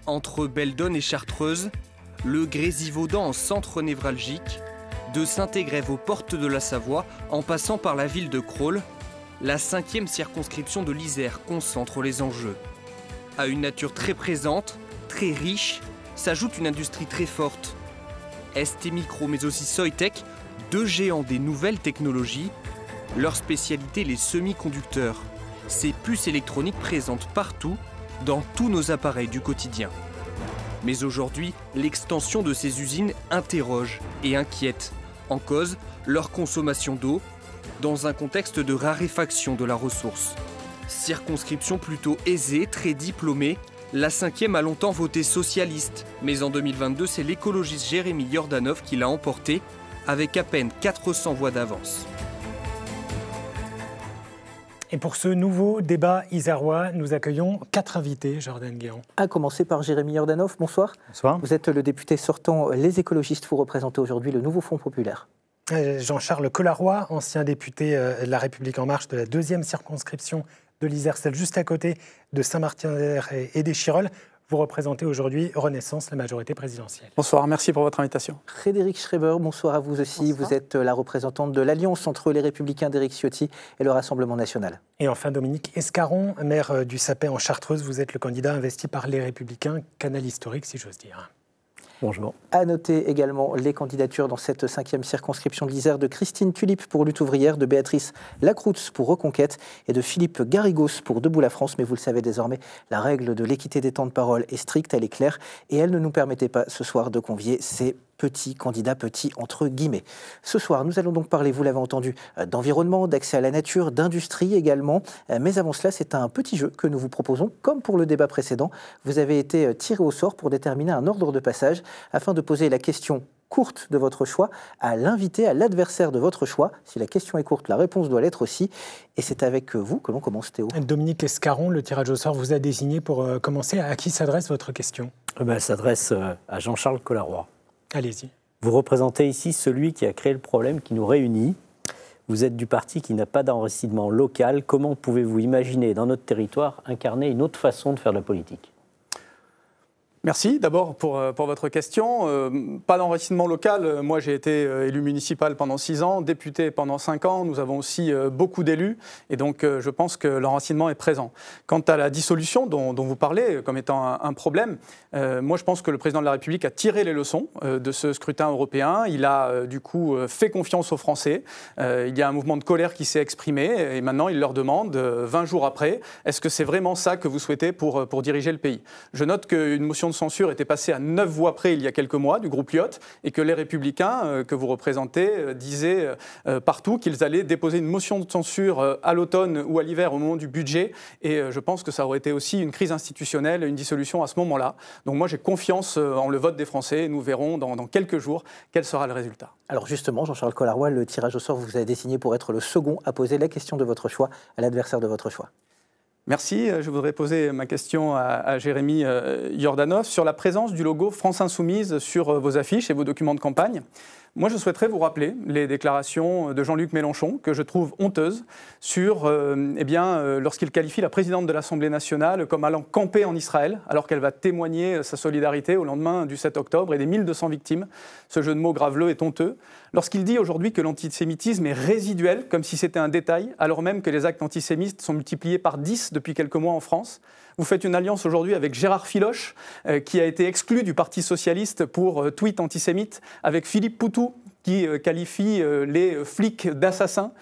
Entre Beldon et Chartreuse, le Grésivaudan en centre névralgique, de Saint-Égrève aux portes de la Savoie, en passant par la ville de Crolles, la 5e circonscription de l'Isère concentre les enjeux. À une nature très présente, très riche, s'ajoute une industrie très forte. ST Micro mais aussi Soitec, deux géants des nouvelles technologies, leur spécialité les semi-conducteurs. Ces puces électroniques présentes partout, dans tous nos appareils du quotidien. Mais aujourd'hui, l'extension de ces usines interroge et inquiète. En cause, leur consommation d'eau, dans un contexte de raréfaction de la ressource. Circonscription plutôt aisée, très diplômée, la 5e a longtemps voté socialiste. Mais en 2022, c'est l'écologiste Jérémy Yordanov qui l'a emporté, avec à peine 400 voix d'avance. Et pour ce nouveau débat isérois, nous accueillons 4 invités, Jordan Guéant. À commencer par Jérémy Yordanov, bonsoir. Bonsoir. Vous êtes le député sortant Les Écologistes, vous représentez aujourd'hui le nouveau Front Populaire. Jean-Charles Collaroy, ancien député de La République En Marche de la 2e circonscription de l'Isère, celle juste à côté de Saint-Martin-d'Air et d'Échirolles. Vous représentez aujourd'hui Renaissance, la majorité présidentielle. Bonsoir, merci pour votre invitation. Frédéric Schreiber, bonsoir à vous aussi. Bonsoir. Vous êtes la représentante de l'alliance entre les Républicains d'Éric Ciotti et le Rassemblement national. Et enfin Dominique Escaron, maire du Sapet en Chartreuse. Vous êtes le candidat investi par les Républicains, canal historique si j'ose dire. Bonjour. À noter également les candidatures dans cette 5e circonscription de l'Isère de Christine Tulipe pour Lutte ouvrière, de Béatrice Lacroutz pour Reconquête et de Philippe Garrigos pour Debout la France. Mais vous le savez désormais, la règle de l'équité des temps de parole est stricte, elle est claire et elle ne nous permettait pas ce soir de convier ces petits candidats, petits entre guillemets. Ce soir, nous allons donc parler, vous l'avez entendu, d'environnement, d'accès à la nature, d'industrie également. Mais avant cela, c'est un petit jeu que nous vous proposons, comme pour le débat précédent. Vous avez été tiré au sort pour déterminer un ordre de passage afin de poser la question courte de votre choix à l'invité, à l'adversaire de votre choix. Si la question est courte, la réponse doit l'être aussi. Et c'est avec vous que l'on commence, Théo. Dominique Escaron, le tirage au sort vous a désigné pour commencer. À qui s'adresse votre question ? Elle s'adresse à Jean-Charles Collaroy. Allez-y. Vous représentez ici celui qui a créé le problème qui nous réunit. Vous êtes du parti qui n'a pas d'enracinement local. Comment pouvez-vous imaginer dans notre territoire incarner une autre façon de faire de la politique ? Merci d'abord pour votre question. Pas d'enracinement local. Moi, j'ai été élu municipal pendant 6 ans, député pendant 5 ans. Nous avons aussi beaucoup d'élus et donc je pense que l'enracinement est présent. Quant à la dissolution dont vous parlez comme étant un problème, moi, je pense que le président de la République a tiré les leçons de ce scrutin européen. Il a du coup fait confiance aux Français. Il y a un mouvement de colère qui s'est exprimé et maintenant il leur demande, 20 jours après, est-ce que c'est vraiment ça que vous souhaitez pour diriger le pays ? Je note qu'une motion de censure était passée à 9 voix près il y a quelques mois du groupe Lyot et que les Républicains que vous représentez disaient partout qu'ils allaient déposer une motion de censure à l'automne ou à l'hiver au moment du budget et je pense que ça aurait été aussi une crise institutionnelle, une dissolution à ce moment-là. Donc moi j'ai confiance en le vote des Français et nous verrons dans quelques jours quel sera le résultat. Alors justement, Jean-Charles Collaroy, le tirage au sort vous a désigné pour être le second à poser la question de votre choix à l'adversaire de votre choix. Merci. Je voudrais poser ma question à Jérémy Yordanov sur la présence du logo France Insoumise sur vos affiches et vos documents de campagne. Moi, je souhaiterais vous rappeler les déclarations de Jean-Luc Mélenchon, que je trouve honteuses, lorsqu'il qualifie la présidente de l'Assemblée nationale comme allant camper en Israël, alors qu'elle va témoigner sa solidarité au lendemain du 7 octobre et des 1200 victimes. Ce jeu de mots graveleux est honteux. Lorsqu'il dit aujourd'hui que l'antisémitisme est résiduel, comme si c'était un détail, alors même que les actes antisémites sont multipliés par 10 depuis quelques mois en France. Vous faites une alliance aujourd'hui avec Gérard Filoche, qui a été exclu du Parti socialiste pour tweet antisémite, avec Philippe Poutou, qui qualifie les flics d'assassins.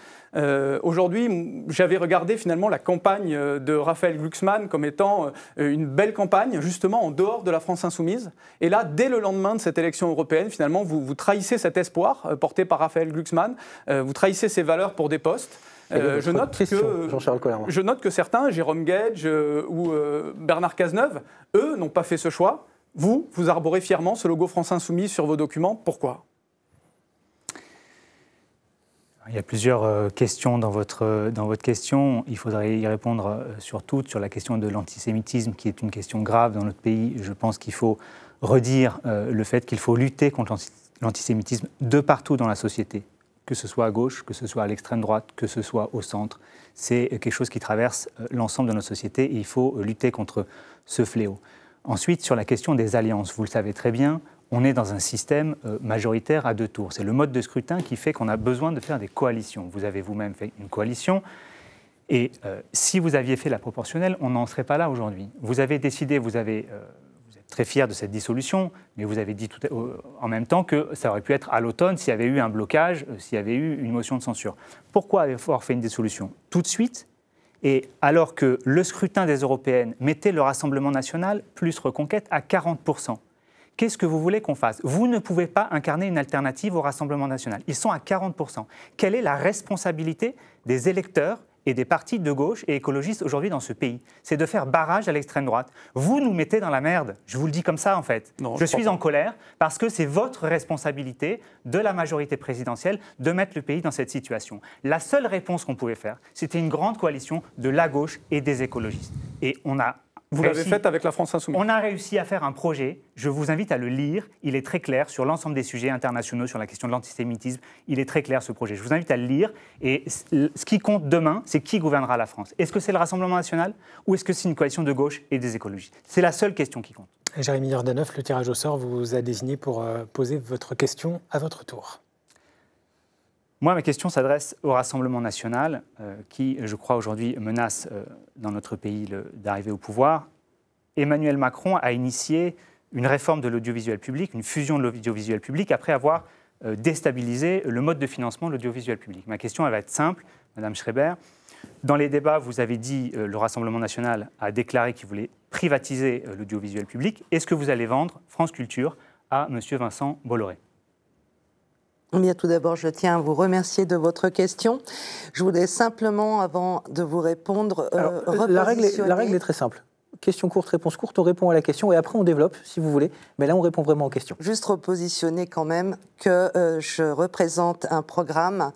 Aujourd'hui, j'avais regardé finalement la campagne de Raphaël Glucksmann comme étant une belle campagne, justement en dehors de la France insoumise. Et là, dès le lendemain de cette élection européenne, finalement, vous trahissez cet espoir porté par Raphaël Glucksmann, vous trahissez ses valeurs pour des postes. Je note que certains, Jérôme Guedj ou Bernard Cazeneuve, eux, n'ont pas fait ce choix. Vous arborez fièrement ce logo France Insoumise sur vos documents. Pourquoi ? Il y a plusieurs questions dans votre question. Il faudrait y répondre sur toutes, sur la question de l'antisémitisme, qui est une question grave dans notre pays. Je pense qu'il faut redire le fait qu'il faut lutter contre l'antisémitisme de partout dans la société, que ce soit à gauche, que ce soit à l'extrême droite, que ce soit au centre. C'est quelque chose qui traverse l'ensemble de notre société et il faut lutter contre ce fléau. Ensuite, sur la question des alliances, vous le savez très bien, on est dans un système majoritaire à 2 tours. C'est le mode de scrutin qui fait qu'on a besoin de faire des coalitions. Vous avez vous-même fait une coalition et si vous aviez fait la proportionnelle, on n'en serait pas là aujourd'hui. Vous avez décidé, vous êtes très fier de cette dissolution, mais vous avez dit en même temps que ça aurait pu être à l'automne s'il y avait eu un blocage, s'il y avait eu une motion de censure. Pourquoi avoir fait une dissolution tout de suite? Et alors que le scrutin des européennes mettait le Rassemblement national plus Reconquête à 40%, qu'est-ce que vous voulez qu'on fasse? Vous ne pouvez pas incarner une alternative au Rassemblement national. Ils sont à 40%. Quelle est la responsabilité des électeurs et des partis de gauche et écologistes aujourd'hui dans ce pays? C'est de faire barrage à l'extrême droite. Vous nous mettez dans la merde, je vous le dis comme ça en fait. Non, je suis en colère parce que c'est votre responsabilité de la majorité présidentielle de mettre le pays dans cette situation. La seule réponse qu'on pouvait faire, c'était une grande coalition de la gauche et des écologistes. Et on a Vous l'avez faite avec la France Insoumise. On a réussi à faire un projet, je vous invite à le lire, il est très clair sur l'ensemble des sujets internationaux, sur la question de l'antisémitisme, il est très clair ce projet. Je vous invite à le lire et ce qui compte demain, c'est qui gouvernera la France. Est-ce que c'est le Rassemblement national ou est-ce que c'est une coalition de gauche et des écologistes? C'est la seule question qui compte. Jérémy Yordanov, le tirage au sort vous a désigné pour poser votre question à votre tour. Moi, ma question s'adresse au Rassemblement national qui, je crois, aujourd'hui menace dans notre pays d'arriver au pouvoir. Emmanuel Macron a initié une réforme de l'audiovisuel public, une fusion de l'audiovisuel public, après avoir déstabilisé le mode de financement de l'audiovisuel public. Ma question elle va être simple, Madame Schreiber. Dans les débats, vous avez dit le Rassemblement national a déclaré qu'il voulait privatiser l'audiovisuel public. Est-ce que vous allez vendre France Culture à M. Vincent Bolloré? Bien, tout d'abord, je tiens à vous remercier de votre question. Je voudrais simplement, avant de vous répondre, la règle est très simple. Question courte, réponse courte, on répond à la question et après on développe, si vous voulez. Mais là, on répond vraiment aux questions. Juste repositionner quand même que je représente un programme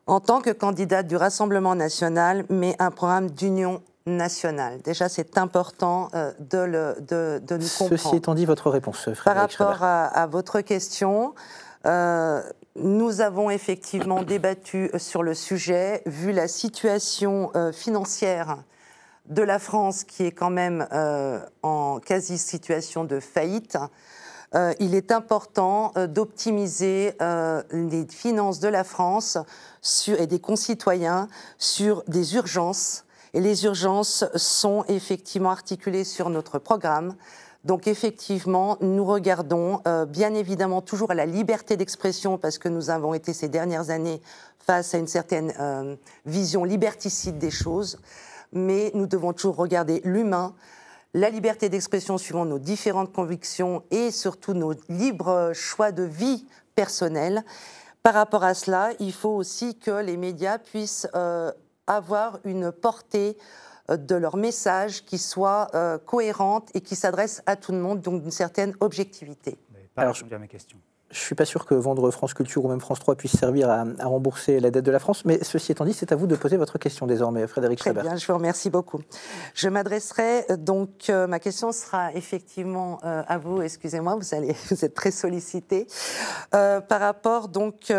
en tant que candidate du Rassemblement national, mais un programme d'union nationale. Déjà, c'est important de nous comprendre. Ceci étant dit, votre réponse, Frédéric Schreiber. Par rapport à votre question, nous avons effectivement débattu sur le sujet, vu la situation financière de la France qui est quand même en quasi-situation de faillite. Il est important d'optimiser les finances de la France et des concitoyens sur des urgences. Et les urgences sont effectivement articulées sur notre programme. Donc effectivement, nous regardons bien évidemment toujours à la liberté d'expression parce que nous avons été ces dernières années face à une certaine vision liberticide des choses. Mais nous devons toujours regarder l'humain, la liberté d'expression suivant nos différentes convictions et surtout nos libres choix de vie personnels. Par rapport à cela, il faut aussi que les médias puissent avoir une portée de leur message qui soit cohérente et qui s'adresse à tout le monde, donc d'une certaine objectivité. Alors, je viens à mes questions. Je ne suis pas sûr que vendre France Culture ou même France 3 puisse servir à rembourser la dette de la France, mais ceci étant dit, c'est à vous de poser votre question désormais, Frédéric Schreiber. Très bien, je vous remercie beaucoup. Je m'adresserai, donc, ma question sera effectivement à vous, excusez-moi, vous êtes très sollicité. Par rapport, donc,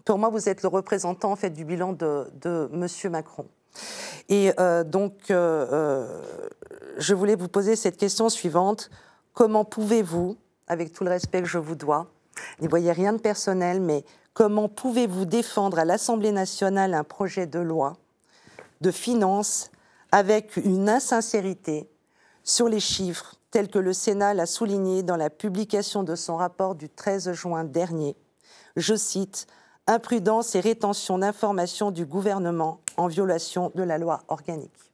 pour moi, vous êtes le représentant en fait, du bilan de M. Macron. Et donc, je voulais vous poser cette question suivante. Comment pouvez-vous, avec tout le respect que je vous dois, n'y voyez rien de personnel, mais comment pouvez-vous défendre à l'Assemblée nationale un projet de loi de finances avec une insincérité sur les chiffres tels que le Sénat l'a souligné dans la publication de son rapport du 13 juin dernier. Je cite « Imprudence et rétention d'informations du gouvernement en violation de la loi organique ».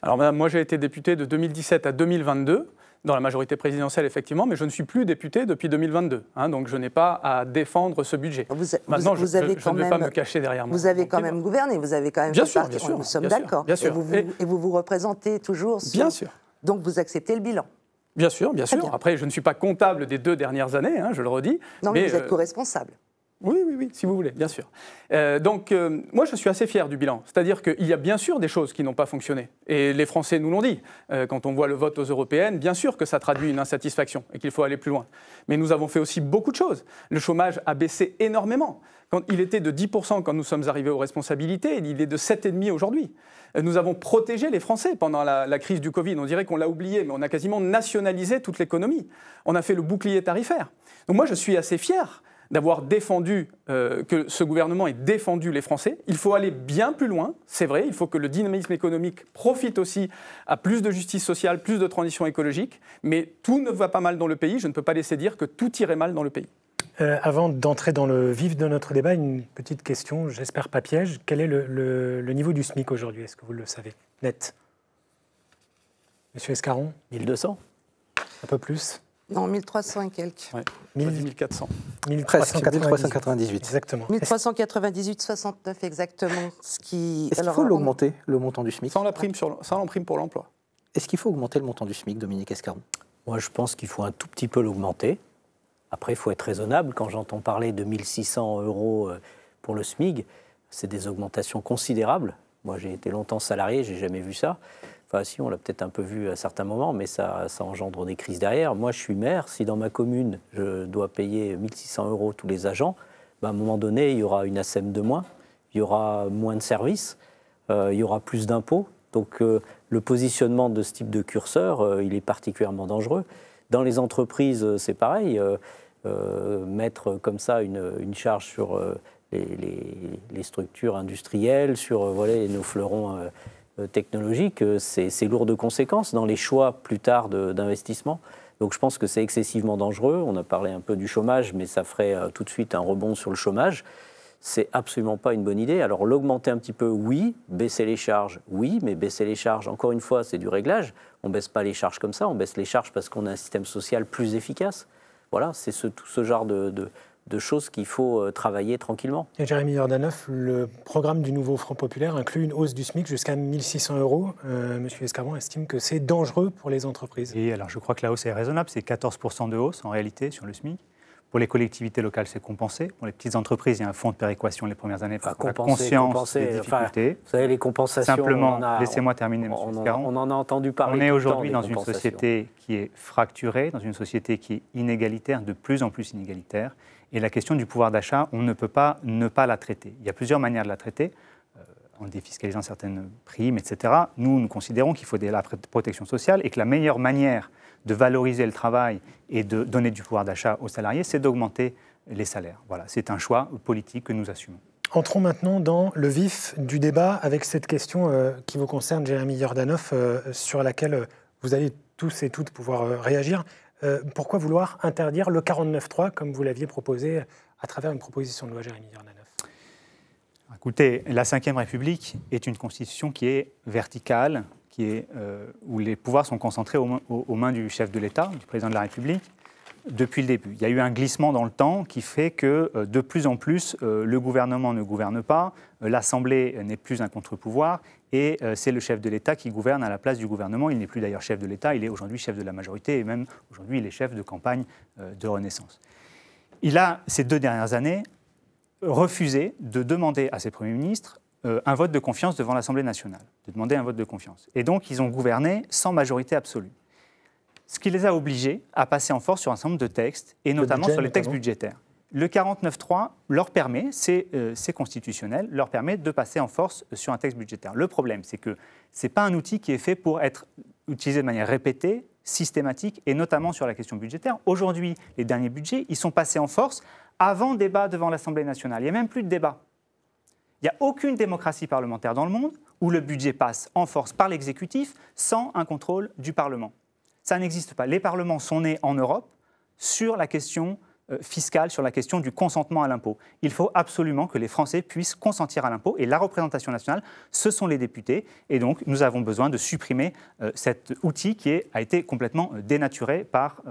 Alors madame, moi j'ai été député de 2017 à 2022, dans la majorité présidentielle effectivement, mais je ne suis plus député depuis 2022, donc je n'ai pas à défendre ce budget. Maintenant, je ne vais pas me cacher derrière moi. Vous avez quand même gouverné, vous avez quand même fait partie, nous sommes d'accord. Et vous vous représentez toujours sur... Bien sûr. Donc vous acceptez le bilan. Bien sûr, bien sûr. Après, je ne suis pas comptable des 2 dernières années, je le redis. Non, mais vous êtes co-responsable. Oui, si vous voulez, bien sûr. Moi, je suis assez fier du bilan. C'est-à-dire qu'il y a bien sûr des choses qui n'ont pas fonctionné. Et les Français nous l'ont dit. Quand on voit le vote aux européennes, bien sûr que ça traduit une insatisfaction et qu'il faut aller plus loin. Mais nous avons fait aussi beaucoup de choses. Le chômage a baissé énormément. Quand il était de 10% quand nous sommes arrivés aux responsabilités, il est de 7,5% aujourd'hui. Nous avons protégé les Français pendant la crise du Covid. On dirait qu'on l'a oublié, mais on a quasiment nationalisé toute l'économie. On a fait le bouclier tarifaire. Donc moi, je suis assez fier d'avoir défendu, que ce gouvernement ait défendu les Français. Il faut aller bien plus loin, c'est vrai, il faut que le dynamisme économique profite aussi à plus de justice sociale, plus de transition écologique, mais tout ne va pas mal dans le pays, je ne peux pas laisser dire que tout irait mal dans le pays. Avant d'entrer dans le vif de notre débat, une petite question, j'espère pas piège. Quel est le niveau du SMIC aujourd'hui? Est-ce que vous le savez? Net. Monsieur Escaron? 1200. Un peu plus? Non, 1300 et quelques. Ouais. 1400. 1398. Exactement. 1398, 69 exactement. Est-ce qu'il faut l'augmenter, le montant du SMIC? Sans la prime pour l'emploi. Est-ce qu'il faut augmenter le montant du SMIC, Dominique Escaron? Moi, je pense qu'il faut un tout petit peu l'augmenter. Après, il faut être raisonnable. Quand j'entends parler de 1 600 € pour le SMIC, c'est des augmentations considérables. Moi, j'ai été longtemps salarié, je n'ai jamais vu ça. Enfin, si, on l'a peut-être un peu vu à certains moments, mais ça engendre des crises derrière. Moi, je suis maire. Si dans ma commune, je dois payer 1 600 € tous les agents, à un moment donné, il y aura une ASEM de moins, il y aura moins de services, il y aura plus d'impôts. Donc, le positionnement de ce type de curseur, il est particulièrement dangereux. Dans les entreprises, c'est pareil. Mettre comme ça une charge sur les structures industrielles, sur nos fleurons technologiques, c'est lourd de conséquences dans les choix plus tard d'investissement. Donc je pense que c'est excessivement dangereux. On a parlé un peu du chômage, mais ça ferait tout de suite un rebond sur le chômage. C'est absolument pas une bonne idée. Alors l'augmenter un petit peu, oui. Baisser les charges, oui. Mais baisser les charges, encore une fois, c'est du réglage. On ne baisse pas les charges comme ça. On baisse les charges parce qu'on a un système social plus efficace. Voilà, c'est tout ce genre de choses qu'il faut travailler tranquillement. Et Jérémy Yordanov, le programme du nouveau Front populaire inclut une hausse du SMIC jusqu'à 1 600 €. Monsieur Escaron estime que c'est dangereux pour les entreprises. Et alors je crois que la hausse est raisonnable, c'est 14% de hausse en réalité sur le SMIC. Pour les collectivités locales, c'est compensé. Pour les petites entreprises, il y a un fonds de péréquation les premières années pour la conscience des difficultés. Vous savez, les compensations... Simplement, laissez-moi terminer, monsieur Escaron. On en a entendu parler. On est aujourd'hui dans une société qui est fracturée, dans une société qui est inégalitaire, de plus en plus inégalitaire. Et la question du pouvoir d'achat, on ne peut pas ne pas la traiter. Il y a plusieurs manières de la traiter, en défiscalisant certaines primes, etc. Nous considérons qu'il faut de la protection sociale et que la meilleure manière de valoriser le travail et de donner du pouvoir d'achat aux salariés, c'est d'augmenter les salaires. Voilà, c'est un choix politique que nous assumons. Entrons maintenant dans le vif du débat avec cette question qui vous concerne, Jérémy Yordanov, sur laquelle vous allez tous et toutes pouvoir réagir. Pourquoi vouloir interdire le 49.3 comme vous l'aviez proposé à travers une proposition de loi, Jérémy Yordanov? Écoutez, la Ve République est une constitution qui est verticale, où les pouvoirs sont concentrés aux mains du chef de l'État, du président de la République, depuis le début. Il y a eu un glissement dans le temps qui fait que de plus en plus, le gouvernement ne gouverne pas, l'Assemblée n'est plus un contre-pouvoir, et c'est le chef de l'État qui gouverne à la place du gouvernement. Il n'est plus d'ailleurs chef de l'État, il est aujourd'hui chef de la majorité, et même aujourd'hui, il est chef de campagne de Renaissance. Il a, ces 2 dernières années, refusé de demander à ses premiers ministres un vote de confiance devant l'Assemblée nationale, de demander un vote de confiance. Et donc, ils ont gouverné sans majorité absolue. Ce qui les a obligés à passer en force sur un certain nombre de textes, et notamment sur les textes budgétaires. Le 49.3 leur permet, c'est constitutionnel, leur permet de passer en force sur un texte budgétaire. Le problème, c'est que ce n'est pas un outil qui est fait pour être utilisé de manière répétée, systématique, et notamment sur la question budgétaire. Aujourd'hui, les derniers budgets, ils sont passés en force avant débat devant l'Assemblée nationale. Il n'y a même plus de débat. Il n'y a aucune démocratie parlementaire dans le monde où le budget passe en force par l'exécutif sans un contrôle du Parlement. Ça n'existe pas. Les parlements sont nés en Europe sur la question fiscale, sur la question du consentement à l'impôt. Il faut absolument que les Français puissent consentir à l'impôt, et la représentation nationale, ce sont les députés, et donc nous avons besoin de supprimer cet outil qui a été complètement dénaturé par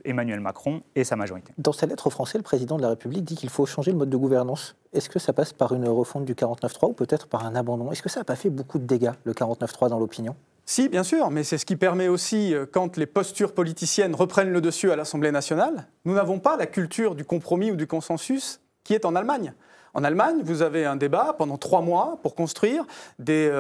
Emmanuel Macron et sa majorité. Dans sa lettre aux Français, le président de la République dit qu'il faut changer le mode de gouvernance. Est-ce que ça passe par une refonte du 49.3 ou peut-être par un abandon? Est-ce que ça n'a pas fait beaucoup de dégâts, le 49.3, dans l'opinion? Si, bien sûr, mais c'est ce qui permet aussi, quand les postures politiciennes reprennent le dessus à l'Assemblée nationale, nous n'avons pas la culture du compromis ou du consensus qui est en Allemagne. En Allemagne, vous avez un débat pendant 3 mois pour construire des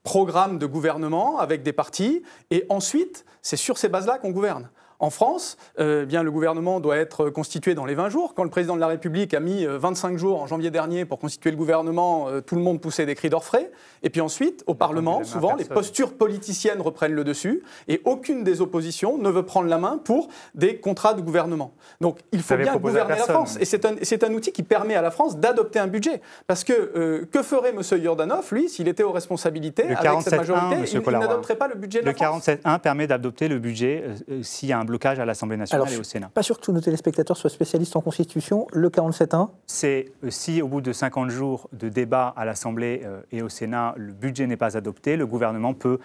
programmes de gouvernement avec des partis, et ensuite, c'est sur ces bases-là qu'on gouverne. En France, bien, le gouvernement doit être constitué dans les 20 jours. Quand le président de la République a mis 25 jours en janvier dernier pour constituer le gouvernement, tout le monde poussait des cris d'orfraie. Et puis ensuite, au Parlement, souvent, les postures politiciennes reprennent le dessus et aucune des oppositions ne veut prendre la main pour des contrats de gouvernement. Donc il faut bien gouverner la France. Et c'est un outil qui permet à la France d'adopter un budget. Parce que ferait M. Jordanov, lui, s'il était aux responsabilités, avec cette majorité, il n'adopterait pas le budget de la France. Le 47.1 permet d'adopter le budget s'il y a un blocage à l'Assemblée nationale et au Sénat. Pas sûr que tous nos téléspectateurs soient spécialistes en Constitution. Le 47.1 c'est si au bout de 50 jours de débat à l'Assemblée et au Sénat, le budget n'est pas adopté, le gouvernement peut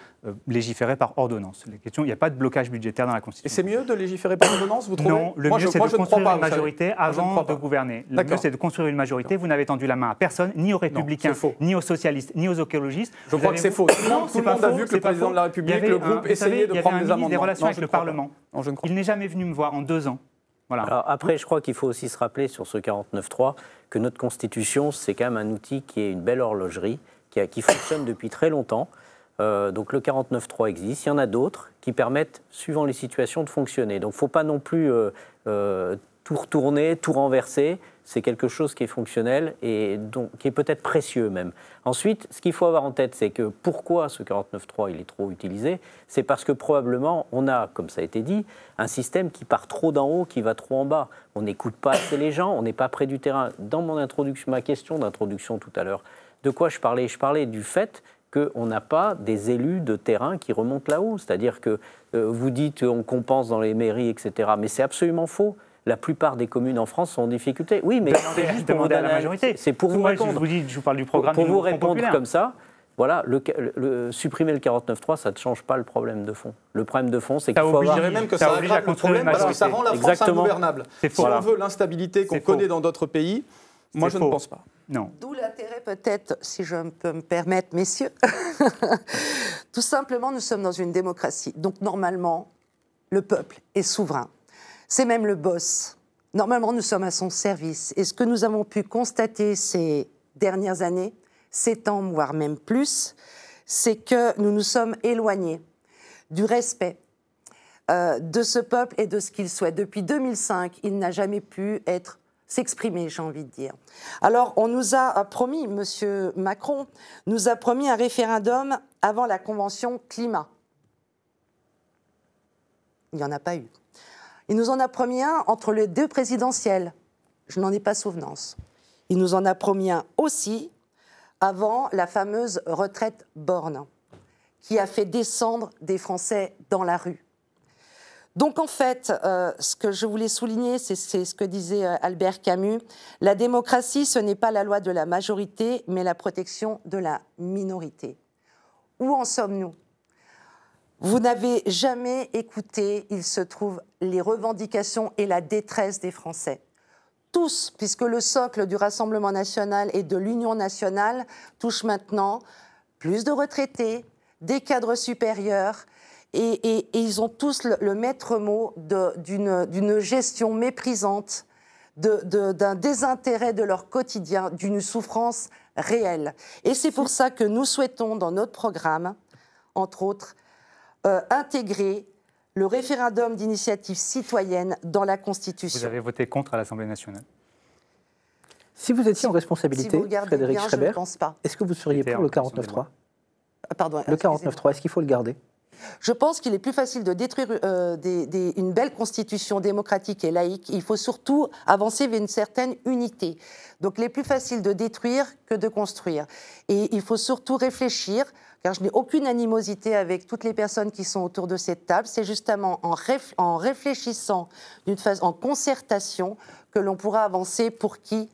légiférer par ordonnance. Il n'y a pas de blocage budgétaire dans la Constitution. Et c'est mieux de légiférer par ordonnance, vous trouvez? Non, le mieux c'est de construire une majorité avant de gouverner. Le mieux c'est de construire une majorité. Vous n'avez tendu la main à personne, ni aux républicains, ni aux socialistes, ni aux écologistes. Je crois que c'est faux. Tout le monde a vu que le président de la République, le groupe, essayait de prendre des amendements. Il y avait un ministre des Relations avec le Parlement. Il n'est jamais venu me voir en 2 ans. Voilà. Alors après, je crois qu'il faut aussi se rappeler sur ce 49.3 que notre Constitution, c'est quand même un outil qui est une belle horlogerie, qui fonctionne depuis très longtemps. Donc le 49.3 existe, il y en a d'autres qui permettent, suivant les situations, de fonctionner. Donc il ne faut pas non plus tout retourner, tout renverser. C'est quelque chose qui est fonctionnel et donc, qui est peut-être précieux même. Ensuite, ce qu'il faut avoir en tête, c'est que pourquoi ce 49.3 il est trop utilisé, c'est parce que probablement on a, comme ça a été dit, un système qui part trop d'en haut, qui va trop en bas. On n'écoute pas assez les gens, on n'est pas près du terrain. Dans ma question d'introduction tout à l'heure, de quoi je parlais? Je parlais du fait qu'on n'a pas des élus de terrain qui remontent là-haut. C'est-à-dire que vous dites qu'on compense dans les mairies, etc. Mais c'est absolument faux. La plupart des communes en France sont en difficulté. Oui, mais c'est juste pour vous à la majorité. C'est pour vous répondre. Je vous parle du programme. Pour vous répondre comme ça, voilà, supprimer le 49.3, ça ne change pas le problème de fond. Le problème de fond, c'est qu'il faut avoir... Je dirais même que ça aggrave le problème parce que ça rend la France ingouvernable. Si on veut l'instabilité qu'on connaît dans d'autres pays, moi je ne pense pas. Non. D'où l'intérêt peut-être, si je peux me permettre, messieurs, tout simplement, nous sommes dans une démocratie. Donc normalement, le peuple est souverain. C'est même le boss. Normalement, nous sommes à son service. Et ce que nous avons pu constater ces dernières années, 7 ans, voire même plus, c'est que nous nous sommes éloignés du respect de ce peuple et de ce qu'il souhaite. Depuis 2005, il n'a jamais pu s'exprimer, j'ai envie de dire. Alors, on nous a promis, M. Macron nous a promis un référendum avant la Convention climat. Il n'y en a pas eu. Il nous en a promis un entre les 2 présidentielles. Je n'en ai pas souvenance. Il nous en a promis un aussi avant la fameuse retraite Borne, qui a fait descendre des Français dans la rue. Donc en fait, ce que je voulais souligner, c'est ce que disait Albert Camus. La démocratie, ce n'est pas la loi de la majorité, mais la protection de la minorité. Où en sommes-nous ? Vous n'avez jamais écouté, il se trouve, les revendications et la détresse des Français. Tous, puisque le socle du Rassemblement national et de l'Union nationale touche maintenant plus de retraités, des cadres supérieurs, et ils ont tous le maître mot d'une gestion méprisante, d'un désintérêt de leur quotidien, d'une souffrance réelle. Et c'est pour ça que nous souhaitons, dans notre programme, entre autres, intégrer le référendum d'initiative citoyenne dans la Constitution. Vous avez voté contre à l'Assemblée nationale. Si vous étiez en responsabilité, Frédéric Schreiber, est-ce que vous seriez pour le 49.3 ? Pardon. Le 49.3, est-ce qu'il faut le garder ? Je pense qu'il est plus facile de détruire une belle constitution démocratique et laïque. Il faut surtout avancer vers une certaine unité. Donc, il est plus facile de détruire que de construire. Et il faut surtout réfléchir, car je n'ai aucune animosité avec toutes les personnes qui sont autour de cette table. C'est justement en réfléchissant en concertation que l'on pourra avancer pour qui ?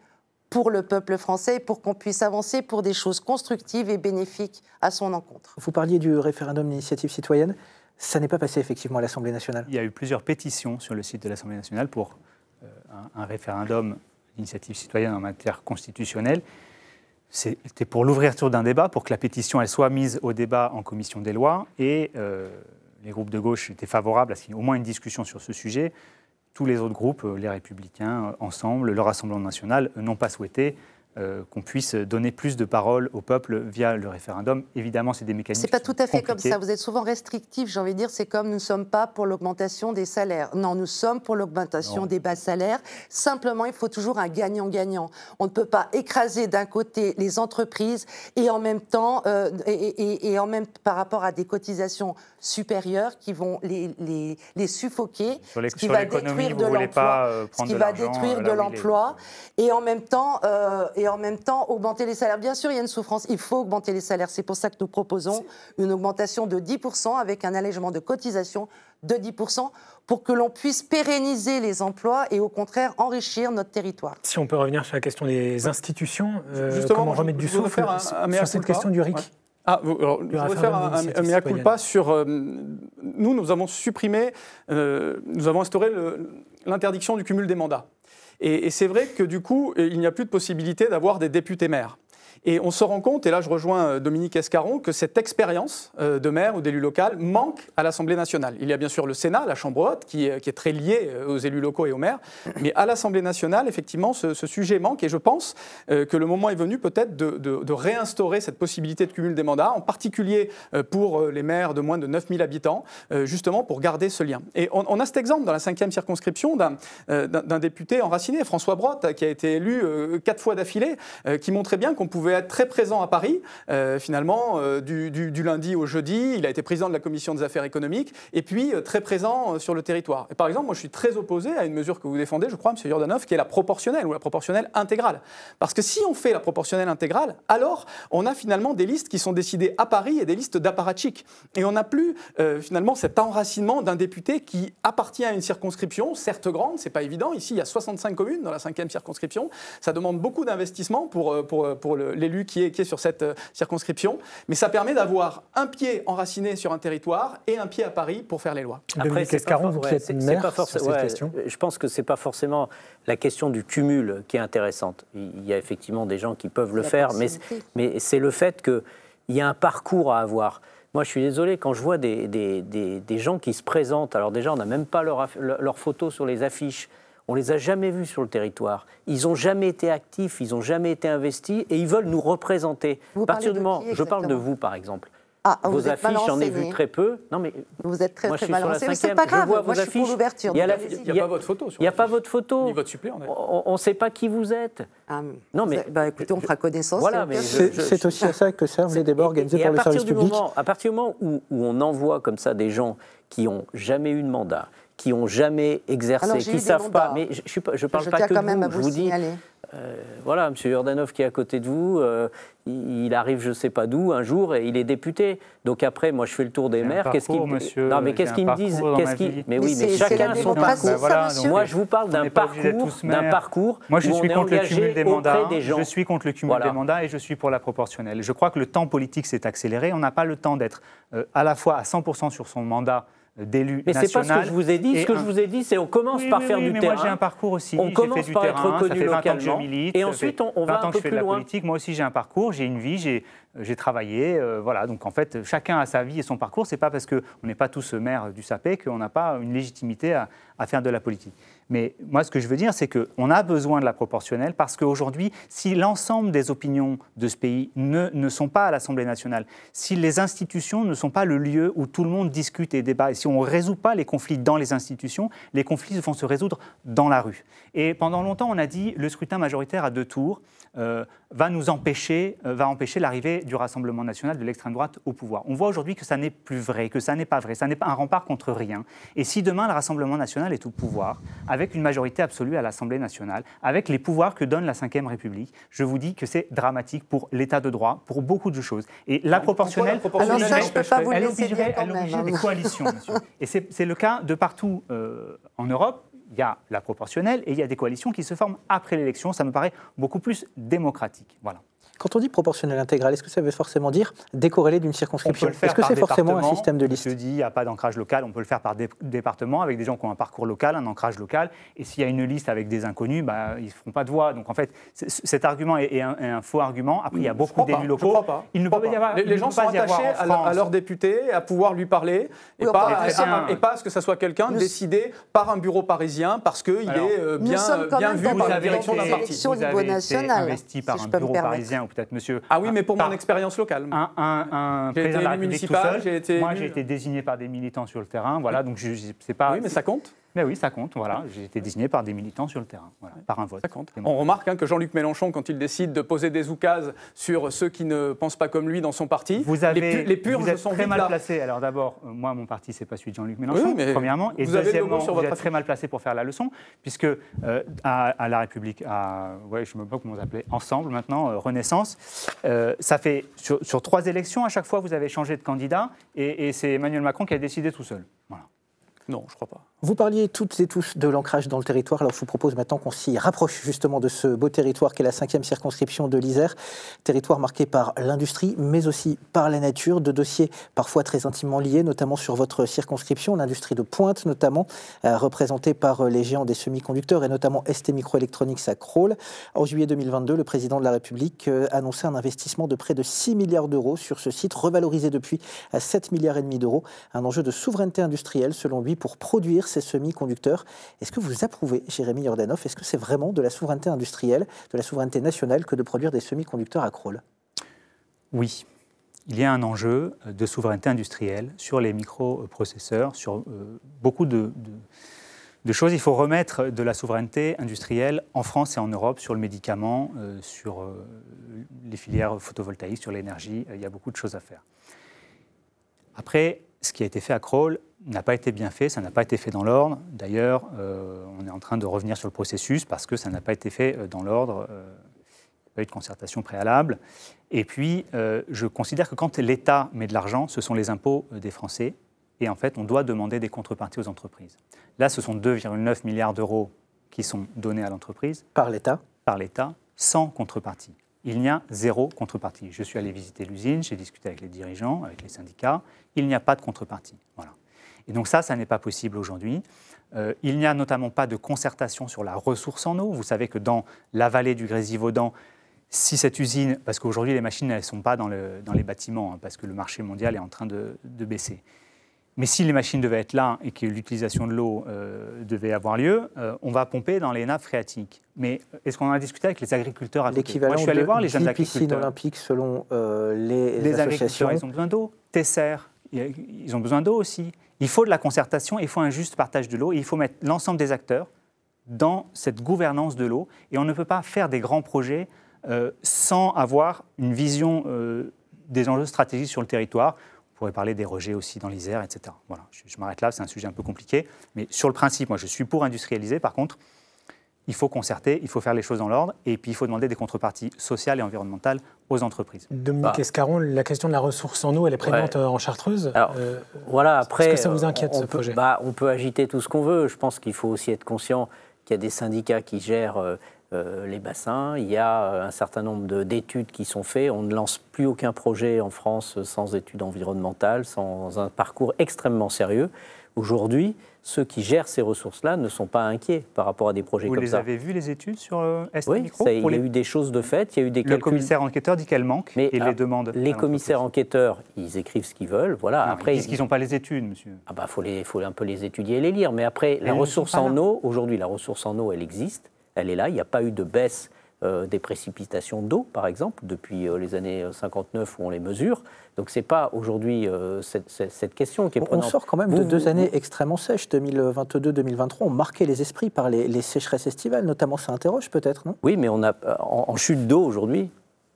Pour le peuple français, pour qu'on puisse avancer pour des choses constructives et bénéfiques à son encontre. Vous parliez du référendum d'initiative citoyenne. Ça n'est pas passé effectivement à l'Assemblée nationale. Il y a eu plusieurs pétitions sur le site de l'Assemblée nationale pour un référendum d'initiative citoyenne en matière constitutionnelle. c'était pour l'ouverture d'un débat, pour que la pétition elle soit mise au débat en commission des lois, et les groupes de gauche étaient favorables à ce qu'il y ait au moins une discussion sur ce sujet. Tous les autres groupes, les Républicains, Ensemble, le Rassemblement national, n'ont pas souhaité qu'on puisse donner plus de parole au peuple via le référendum. Évidemment, c'est des mécanismes. C'est pas tout à fait compliqués. comme ça. Vous êtes souvent restrictif, j'ai envie de dire. C'est comme nous ne sommes pas pour l'augmentation des salaires. Non, nous sommes pour l'augmentation des bas salaires. Simplement, il faut toujours un gagnant-gagnant. On ne peut pas écraser d'un côté les entreprises et en même temps, par rapport à des cotisations supérieures qui vont les suffoquer, ce qui va détruire de l'emploi, ce qui va détruire de l'emploi, et en même temps augmenter les salaires. Bien sûr, il y a une souffrance, il faut augmenter les salaires. C'est pour ça que nous proposons une augmentation de 10% avec un allègement de cotisation de 10% pour que l'on puisse pérenniser les emplois et au contraire enrichir notre territoire. Si on peut revenir sur la question des institutions, Justement, comment remettre du souffle sur cette question du RIC. Ouais. Je voudrais faire un mea culpa sur... Nous avons supprimé, nous avons instauré l'interdiction du cumul des mandats. Et c'est vrai que du coup, il n'y a plus de possibilité d'avoir des députés maires. Et on se rend compte, et là je rejoins Dominique Escaron, que cette expérience de maire ou d'élu local manque à l'Assemblée nationale. Il y a bien sûr le Sénat, la Chambre haute, qui est très liée aux élus locaux et aux maires, mais à l'Assemblée nationale, effectivement, ce sujet manque, et je pense que le moment est venu peut-être de réinstaurer cette possibilité de cumul des mandats, en particulier pour les maires de moins de 9000 habitants, justement pour garder ce lien. Et on a cet exemple dans la 5e circonscription d'un député enraciné, François Brotte, qui a été élu 4 fois d'affilée, qui montrait bien qu'on pouvait être très présent à Paris, finalement, du lundi au jeudi. Il a été président de la commission des affaires économiques, et puis très présent sur le territoire. Et par exemple, moi je suis très opposé à une mesure que vous défendez, je crois, M. Jordanov, qui est la proportionnelle, ou la proportionnelle intégrale. Parce que si on fait la proportionnelle intégrale, alors on a finalement des listes qui sont décidées à Paris et des listes d'apparatchiks. Et on n'a plus finalement cet enracinement d'un député qui appartient à une circonscription, certes grande, c'est pas évident. Ici, il y a 65 communes dans la 5e circonscription. Ça demande beaucoup d'investissement pour l'élu qui est sur cette circonscription, mais ça permet d'avoir un pied enraciné sur un territoire et un pied à Paris pour faire les lois. Après, je pense que ce n'est pas forcément la question du cumul qui est intéressante. Il y a effectivement des gens qui peuvent le faire, mais c'est le fait qu'il y a un parcours à avoir. Moi, je suis désolé, quand je vois des gens qui se présentent, alors déjà, on n'a même pas leur photo sur les affiches. On ne les a jamais vus sur le territoire. Ils n'ont jamais été actifs, ils n'ont jamais été investis et ils veulent nous représenter. À partir du moment, je parle de vous, par exemple. Vos affiches, j'en ai vu très peu. Non, mais vous êtes très mal renseigné, mais c'est pas grave. Moi, je suis pour l'ouverture. Il n'y a pas votre photo. Il n'y a pas votre photo. Ni votre suppléant. On ne sait pas qui vous êtes. Non, mais écoutez, on fera connaissance. Voilà, c'est aussi à ça que servent les débats organisés par le service public. À partir du moment où on envoie comme ça des gens qui n'ont jamais eu de mandat, qui n'ont jamais exercé, qui ne savent pas. Mais je ne parle pas que de vous. Je vous dis, voilà, M. Jordanov qui est à côté de vous, il arrive je ne sais pas d'où un jour et il est député. Donc après, moi je fais le tour des maires. Qu'est-ce qu'ils me disent? Mais oui, mais chacun a son parcours. Moi je vous parle d'un parcours. Moi je suis contre le cumul des mandats. Je suis contre le cumul des mandats et je suis pour la proportionnelle. Je crois que le temps politique s'est accéléré. On n'a pas le temps d'être à la fois à 100% sur son mandat d'élu national. Mais c'est pas ce que je vous ai dit. Ce que je vous ai dit, c'est on commence par faire du terrain. Moi, j'ai un parcours aussi. On commence par être reconnu localement. Et ensuite, on va un peu plus loin. Moi aussi, j'ai un parcours, j'ai une vie, j'ai travaillé. Voilà. Donc, en fait, chacun a sa vie et son parcours. C'est pas parce qu'on n'est pas tous maires du Sapé qu'on n'a pas une légitimité à faire de la politique. Mais moi, ce que je veux dire, c'est qu'on a besoin de la proportionnelle parce qu'aujourd'hui, si l'ensemble des opinions de ce pays ne sont pas à l'Assemblée nationale, si les institutions ne sont pas le lieu où tout le monde discute et débat, et si on ne résout pas les conflits dans les institutions, les conflits vont se résoudre dans la rue. Et pendant longtemps, on a dit le scrutin majoritaire à 2 tours va empêcher l'arrivée du Rassemblement national, de l'extrême droite au pouvoir. On voit aujourd'hui que ça n'est plus vrai, que ça n'est pas vrai, ça n'est pas un rempart contre rien. Et si demain le Rassemblement national est au pouvoir, avec une majorité absolue à l'Assemblée nationale, avec les pouvoirs que donne la Ve République, je vous dis que c'est dramatique pour l'état de droit, pour beaucoup de choses. Et la proportionnelle, elle obligerait des coalitions, monsieur. Et c'est le cas de partout en Europe. Il y a la proportionnelle et il y a des coalitions qui se forment après l'élection. Ça me paraît beaucoup plus démocratique. Voilà. Quand on dit proportionnel intégral, est-ce que ça veut forcément dire décorrélé d'une circonscription? Est-ce que c'est forcément un système de liste? Je dis, il n'y a pas d'ancrage local, on peut le faire par département, avec des gens qui ont un parcours local, un ancrage local. Et s'il y a une liste avec des inconnus, ils ne feront pas de voix. Donc en fait, cet argument est un faux argument. Après, il y a beaucoup d'élus locaux. Il ne peut pas y avoir. Les gens sont attachés à leur député, à pouvoir lui parler, et pas à ce que ça soit quelqu'un décidé par un bureau parisien, parce qu'il est bien vu par la direction d'un parti. Vous avez été investi par un bureau parisien, ou peut-être monsieur... Ah oui, mais pour mon expérience locale. Un président de la République tout seul. Moi, j'ai été désigné par des militants sur le terrain, voilà, donc c'est pas... Oui, mais ça compte. Mais oui, ça compte, voilà. J'ai été désigné par des militants sur le terrain, voilà, par un vote. Ça compte. On remarque que Jean-Luc Mélenchon, quand il décide de poser des oukases sur ceux qui ne pensent pas comme lui dans son parti, les purges sont très mal placés. Alors d'abord, moi, mon parti, c'est pas celui de Jean-Luc Mélenchon, premièrement. Et deuxièmement, vous êtes très mal placé pour faire la leçon, puisque à La République, je ne sais pas comment vous appelez, Ensemble maintenant, Renaissance, ça fait sur 3 élections, à chaque fois, vous avez changé de candidat, et c'est Emmanuel Macron qui a décidé tout seul. Voilà. Non, je ne crois pas. Vous parliez toutes et tous de l'ancrage dans le territoire. Alors je vous propose maintenant qu'on s'y rapproche justement de ce beau territoire qu'est la 5e circonscription de l'Isère. Territoire marqué par l'industrie, mais aussi par la nature. 2 dossiers parfois très intimement liés, notamment sur votre circonscription, l'industrie de pointe notamment, représentée par les géants des semi-conducteurs et notamment ST Microelectronics à Crolles. En juillet 2022, le président de la République annonçait un investissement de près de 6 milliards d'euros sur ce site, revalorisé depuis à 7,5 milliards d'euros. Un enjeu de souveraineté industrielle, selon lui, pour produire ces semi-conducteurs. Est-ce que vous approuvez, Jérémy Jordanov, est-ce que c'est vraiment de la souveraineté industrielle, de la souveraineté nationale que de produire des semi-conducteurs à Crolles? Oui, il y a un enjeu de souveraineté industrielle sur les microprocesseurs, sur beaucoup de choses. Il faut remettre de la souveraineté industrielle en France et en Europe sur le médicament, sur les filières photovoltaïques, sur l'énergie. Il y a beaucoup de choses à faire. Après, ce qui a été fait à Crolles n'a pas été bien fait, ça n'a pas été fait dans l'ordre. D'ailleurs, on est en train de revenir sur le processus parce que ça n'a pas été fait dans l'ordre. Il n'y a pas eu de concertation préalable. Et puis, je considère que quand l'État met de l'argent, ce sont les impôts des Français. Et en fait, on doit demander des contreparties aux entreprises. Là, ce sont 2,9 milliards d'euros qui sont donnés à l'entreprise. Par l'État? Par l'État, sans contrepartie. Il n'y a 0 contrepartie. Je suis allé visiter l'usine, j'ai discuté avec les dirigeants, avec les syndicats. Il n'y a pas de contrepartie. Voilà. Et donc ça n'est pas possible aujourd'hui. Il n'y a notamment pas de concertation sur la ressource en eau. Vous savez que dans la vallée du Grésivaudan, si cette usine, parce qu'aujourd'hui les machines elles ne sont pas dans les bâtiments, parce que le marché mondial est en train de baisser. Mais si les machines devaient être là et que l'utilisation de l'eau devait avoir lieu, on va pomper dans les nappes phréatiques. Mais est-ce qu'on en a discuté avec les agriculteurs à côté? L'équivalent de 10 piscines olympiques selon les associations. Agriculteurs, ils ont besoin d'eau. Tesser, ils ont besoin d'eau aussi. Il faut de la concertation, il faut un juste partage de l'eau, et il faut mettre l'ensemble des acteurs dans cette gouvernance de l'eau. Et on ne peut pas faire des grands projets sans avoir une vision des enjeux stratégiques sur le territoire. On pourrait parler des rejets aussi dans l'Isère, etc. Voilà, je m'arrête là, c'est un sujet un peu compliqué. Mais sur le principe, moi je suis pour industrialiser. Par contre, il faut concerter, il faut faire les choses dans l'ordre, et puis il faut demander des contreparties sociales et environnementales aux entreprises. Dominique Escaron, la question de la ressource en eau, elle est prégnante en Chartreuse. Alors, voilà, après, est-ce que ça vous inquiète, ce projet? On peut agiter tout ce qu'on veut. Je pense qu'il faut aussi être conscient qu'il y a des syndicats qui gèrent les bassins. Il y a un certain nombre d'études qui sont faites. On ne lance plus aucun projet en France sans études environnementales, sans un parcours extrêmement sérieux. Aujourd'hui, ceux qui gèrent ces ressources-là ne sont pas inquiets par rapport à des projets comme ça. Vous les avez vus, les études sur ST Micro? Oui, il y a eu des choses de fait, il y a eu des calculs. Le commissaire enquêteur dit qu'elle manque et les demande. Les commissaires enquêteurs, ils écrivent ce qu'ils veulent. Voilà. Non, après, ils disent qu'ils n'ont pas les études, monsieur. Ah bah, faut un peu les étudier et les lire. Mais après, la ressource en eau, aujourd'hui, la ressource en eau, elle existe. Elle est là. Il n'y a pas eu de baisse des précipitations d'eau, par exemple, depuis les années 59 où on les mesure. Donc ce n'est pas aujourd'hui cette question qui est prenante. On sort quand même de 2 années extrêmement sèches, 2022-2023, ont marqué les esprits par les sécheresses estivales, notamment ça interroge peut-être, non? Oui, mais on a en chute d'eau aujourd'hui,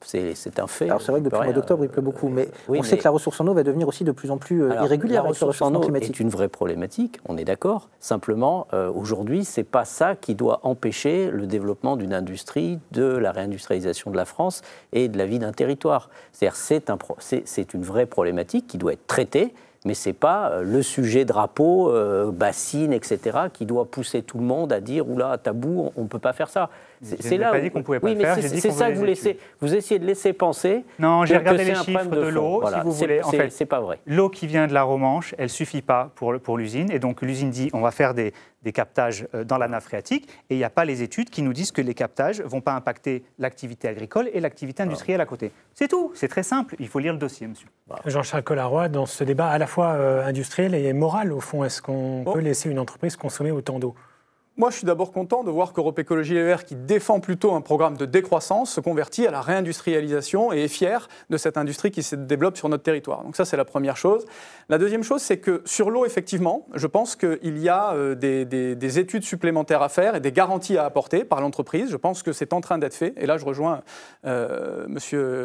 c'est un fait. Alors c'est vrai que depuis le mois d'octobre, il pleut beaucoup, mais on sait que la ressource en eau va devenir aussi de plus en plus irrégulière avec le réchauffement climatique. C'est une vraie problématique, on est d'accord. Simplement, aujourd'hui, ce n'est pas ça qui doit empêcher le développement d'une industrie, de la réindustrialisation de la France et de la vie d'un territoire. C'est-à-dire c'est une vraie problématique qui doit être traitée, Mais ce n'est pas le sujet drapeau, bassine, etc., qui doit pousser tout le monde à dire « Oula, tabou, on ne peut pas faire ça ». Je n'ai pas dit qu'on ne pouvait pas le faire, j'ai dit qu'on ça voulait que vous essayez de laisser penser. Non, j'ai regardé c'est les un chiffres problème de l'eau, voilà, si vous voulez. En fait, c'est pas vrai. L'eau qui vient de la Romanche, elle ne suffit pas pour l'usine. Et donc, l'usine dit on va faire des captages dans la nappe phréatique. Et il n'y a pas les études qui nous disent que les captages ne vont pas impacter l'activité agricole et l'activité industrielle à côté. C'est tout, c'est très simple. Il faut lire le dossier, monsieur. Jean-Charles Collaroy, dans ce débat à la fois industriel et moral, au fond, est-ce qu'on peut laisser une entreprise consommer autant d'eau ? Moi, je suis d'abord content de voir qu'Europe Écologie Les Verts, qui défend plutôt un programme de décroissance, se convertit à la réindustrialisation et est fier de cette industrie qui se développe sur notre territoire. Donc ça, c'est la première chose. La deuxième chose, c'est que sur l'eau, effectivement, je pense qu'il y a des études supplémentaires à faire et des garanties à apporter par l'entreprise. Je pense que c'est en train d'être fait. Et là, je rejoins M.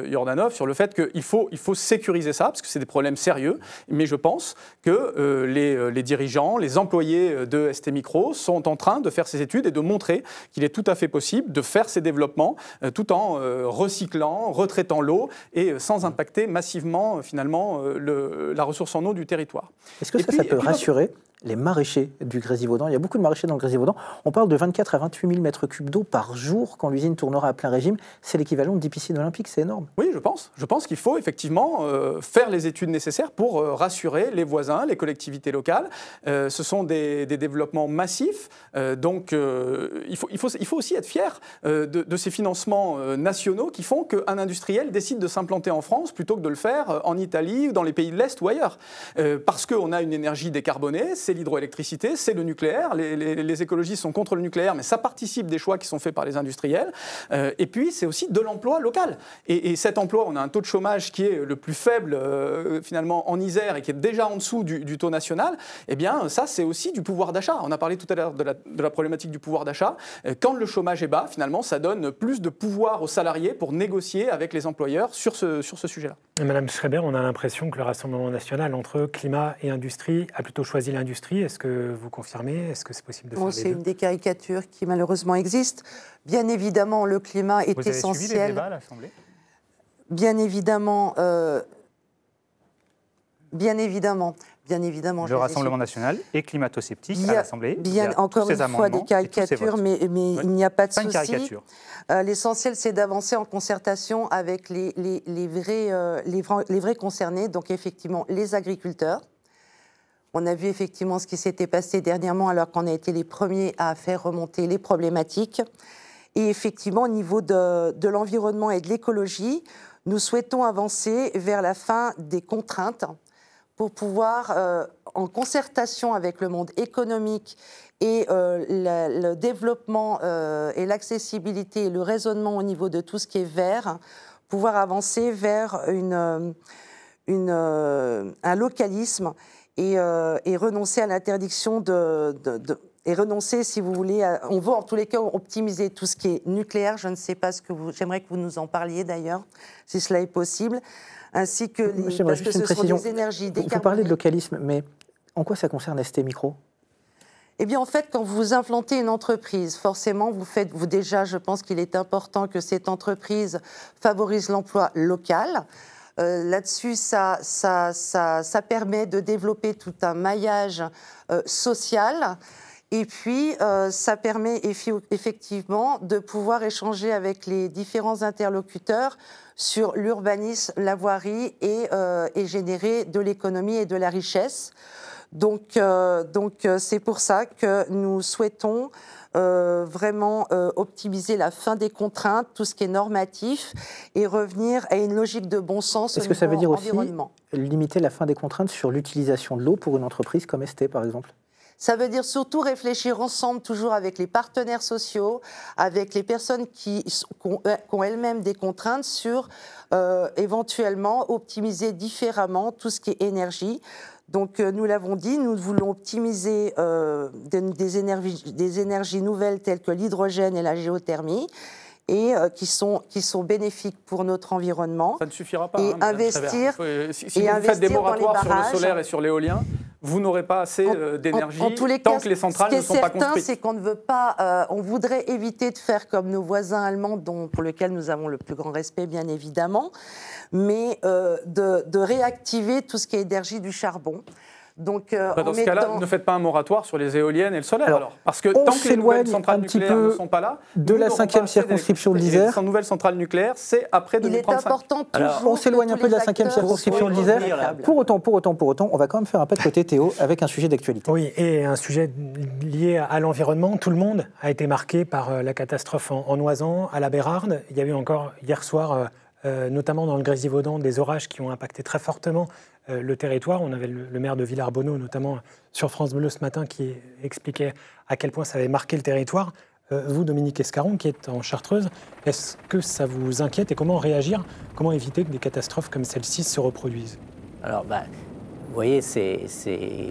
Yordanov sur le fait qu'il faut sécuriser ça, parce que c'est des problèmes sérieux. Mais je pense que les dirigeants, les employés de ST Micro sont en train de faire ces études et de montrer qu'il est tout à fait possible de faire ces développements tout en recyclant, retraitant l'eau et sans impacter massivement finalement la ressource en eau du territoire. Est-ce que ça peut rassurer les maraîchers du Grésivaudan? Il y a beaucoup de maraîchers dans le Grésivaudan. On parle de 24 à 28 000 mètres cubes d'eau par jour quand l'usine tournera à plein régime. C'est l'équivalent de 10 piscines olympiques, c'est énorme. Oui, je pense. Je pense qu'il faut effectivement faire les études nécessaires pour rassurer les voisins, les collectivités locales. Ce sont des développements massifs. Donc il faut aussi être fier de ces financements nationaux qui font qu'un industriel décide de s'implanter en France plutôt que de le faire en Italie ou dans les pays de l'Est ou ailleurs. Parce qu'on a une énergie décarbonée, c'est l'hydroélectricité, c'est le nucléaire. Les écologistes sont contre le nucléaire, mais ça participe des choix qui sont faits par les industriels. Et puis, c'est aussi de l'emploi local. Et cet emploi, on a un taux de chômage qui est le plus faible, finalement, en Isère et qui est déjà en dessous du taux national. Eh bien, ça, c'est aussi du pouvoir d'achat. On a parlé tout à l'heure de la problématique du pouvoir d'achat. Quand le chômage est bas, finalement, ça donne plus de pouvoir aux salariés pour négocier avec les employeurs sur ce sujet-là. Madame Schreiber, on a l'impression que le Rassemblement national, entre climat et industrie, a plutôt choisi l'industrie. Est-ce que vous confirmez? Est-ce que c'est possible de faire les deux? C'est une des caricatures qui malheureusement existent. Bien évidemment, le climat est essentiel. Vous avez suivi les débats à l'Assemblée? Bien évidemment. Le Rassemblement national est climato-sceptique à l'Assemblée. Encore une fois, des caricatures, mais il n'y a pas de souci. L'essentiel, c'est d'avancer en concertation avec les vrais concernés, donc effectivement les agriculteurs. On a vu effectivement ce qui s'était passé dernièrement alors qu'on a été les premiers à faire remonter les problématiques. Et effectivement, au niveau de l'environnement et de l'écologie, nous souhaitons avancer vers la fin des contraintes pour pouvoir, en concertation avec le monde économique et le développement et l'accessibilité et le raisonnement au niveau de tout ce qui est vert, pouvoir avancer vers un localisme et renoncer à l'interdiction et renoncer, si vous voulez, on veut en tous les cas optimiser tout ce qui est nucléaire. Je ne sais pas j'aimerais que vous nous en parliez d'ailleurs, si cela est possible, ainsi que parce que ce sont des énergies décarbonées. Vous parlez de localisme, mais en quoi ça concerne ST Micro? Eh bien, en fait, quand vous implantez une entreprise, forcément, vous déjà, je pense qu'il est important que cette entreprise favorise l'emploi local. Là-dessus, ça permet de développer tout un maillage social. Et puis, ça permet effectivement de pouvoir échanger avec les différents interlocuteurs sur l'urbanisme, la voirie et générer de l'économie et de la richesse. Donc c'est pour ça que nous souhaitons vraiment optimiser la fin des contraintes, tout ce qui est normatif, et revenir à une logique de bon sens. Est-ce que ça veut dire aussi limiter la fin des contraintes sur l'utilisation de l'eau pour une entreprise comme ST, par exemple? Ça veut dire surtout réfléchir ensemble, toujours avec les partenaires sociaux, avec les personnes qui ont elles-mêmes des contraintes sur éventuellement optimiser différemment tout ce qui est énergie. Donc nous l'avons dit, nous voulons optimiser des énergies nouvelles telles que l'hydrogène et la géothermie, et qui sont bénéfiques pour notre environnement. Ça ne suffira pas. Et investir, si vous faites des moratoires sur le solaire et sur l'éolien, vous n'aurez pas assez d'énergie tous tant que les centrales ne sont pas construites. Ce qui est certain, c'est qu'on ne veut pas, on voudrait éviter de faire comme nos voisins allemands, pour lesquels nous avons le plus grand respect, bien évidemment, mais de réactiver tout ce qui est énergie du charbon. Donc, dans ce cas-là, ne faites pas un moratoire sur les éoliennes et le solaire, alors. Parce que tant que les nouvelles centrales nucléaires ne sont pas là, de la 5e circonscription de l'Isère. Sans nouvelles centrales nucléaires, c'est après 2035. Il est important toujours. On s'éloigne un peu de la 5e circonscription de l'Isère. Pour autant, on va quand même faire un pas de côté, Théo, avec un sujet d'actualité. Oui, et un sujet lié à l'environnement. Tout le monde a été marqué par la catastrophe en Oisans, à la Bérarde. Il y a eu encore hier soir, notamment dans le Grésivaudan, des orages qui ont impacté très fortement le territoire. On avait le maire de Villars-Bonneau, notamment sur France Bleu ce matin, qui expliquait à quel point ça avait marqué le territoire. Vous, Dominique Escaron, qui êtes en Chartreuse, est-ce que ça vous inquiète et comment réagir? Comment éviter que des catastrophes comme celle-ci se reproduisent? Alors, vous voyez, c'est